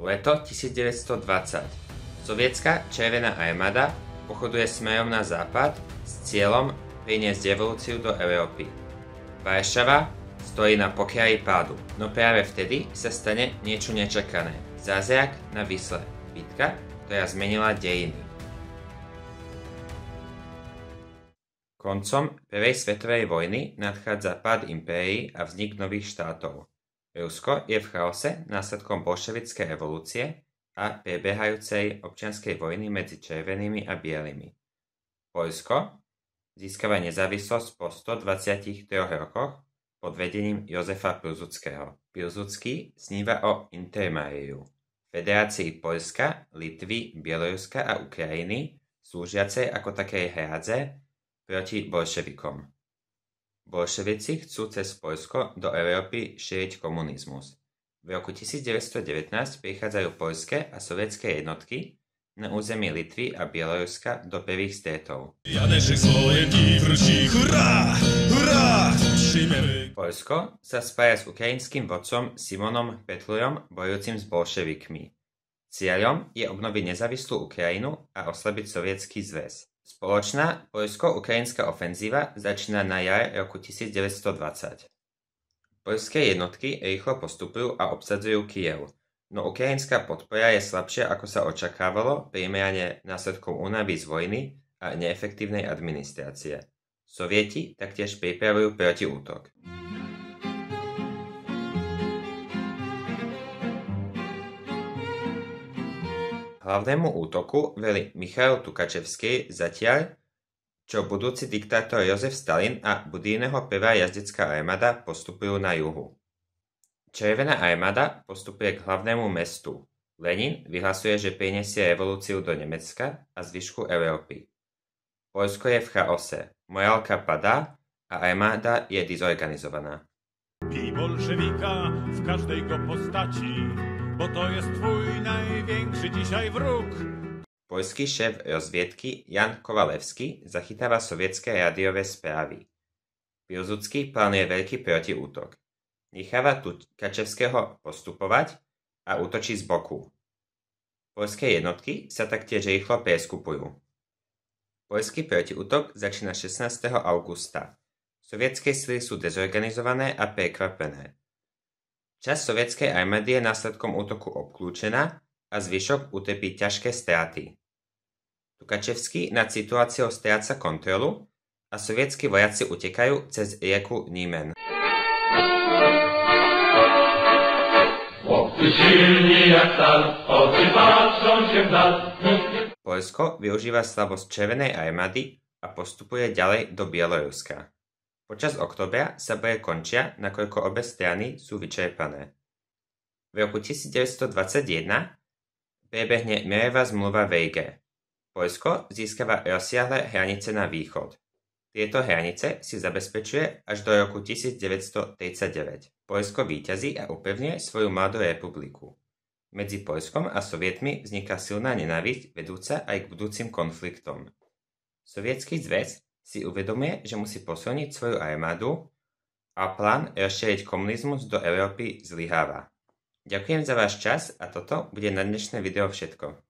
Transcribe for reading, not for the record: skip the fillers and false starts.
Leto 1920. Sovietská červená armáda pochoduje smerom na západ s cieľom priniesť revolúciu do Európy. Varšava stojí na pokraji pádu, no práve vtedy sa stane niečo nečakané. Zázrak na Visle. Bitka, ktorá zmenila dejiny. Koncom Prvej svetovej vojny nadchádza pád impérií a vznik nových štátov. Rusko je v chaose následkom bolševickej revolúcie a prebiehajúcej občianskej vojny medzi červenými a bielými. Poľsko získava nezávislosť po 123 rokoch pod vedením Jozefa Pilsudského. Pilsudský sníva o Intermariu, Federácii Poľska, Litvy, Bieloruska a Ukrajiny, slúžiacej ako takej hrádze proti bolševikom. Bolševici chcú cez Poľsko do Európy šíriť komunizmus. V roku 1919 prichádzajú poľské a sovietské jednotky na území Litvy a Bieloruska do prvých stretov. Poľsko sa spája s ukrajinským vodcom Simonom Petlujom bojujúcim s bolševikmi. Cieľom je obnoviť nezávislú Ukrajinu a oslabiť Sovietsky zväz. Spoločná poľsko-ukrajinská ofenzíva začína na jar roku 1920. Poľské jednotky rýchlo postupujú a obsadzujú Kyjev, no ukrajinská podpora je slabšia ako sa očakávalo primárne následkom únavy z vojny a neefektívnej administrácie. Sovieti taktiež pripravujú protiútok. Hlavnému útoku velí Michail Tukačevský zatiaľ, čo budúci diktátor Jozef Stalin a Budíneho prvá jazdecká armáda postupujú na juhu. Červená armáda postupuje k hlavnému mestu. Lenin vyhlasuje, že prinesie revolúciu do Nemecka a zvyšku Európy. Poľsko je v chaose, morálka padá a armáda je dizorganizovaná. Bij bolszewika w każdej go postaci, bo to jest twój największy dzisiaj wróg. Poľský šéf rozviedky Jan Kovalevský zachytáva sovietské rádiové správy. Pilsudský plánuje veľký protiútok. Necháva Tukačevského postupovať a útočí z boku. Poľské jednotky sa taktiež rýchlo preskupujú. Poľský protiútok začína 16. augusta. Sovietské sily sú dezorganizované a prekvapené. Časť sovietskej armády je následkom útoku obklúčená a zvyšok utrpí ťažké straty. Tukačevský nad situáciou stráca kontrolu a sovietskí vojaci utekajú cez rieku Niemen. Poľsko využíva slabosť červenej armády a postupuje ďalej do Bieloruska. Počas októbra sa boje končia, nakoľko obe strany sú vyčerpané. V roku 1921 prebehne mierová zmluva v Ríge. Poľsko získava rozsiahle hranice na východ. Tieto hranice si zabezpečuje až do roku 1939. Poľsko víťazí a upevňuje svoju mladú republiku. Medzi Poľskom a Sovietmi vzniká silná nenávisť vedúca aj k budúcim konfliktom. Sovietsky zväz si uvedomuje, že musí posilniť svoju armádu a plán rozšíriť komunizmus do Európy zlyháva. Ďakujem za váš čas a toto bude na dnešné video všetko.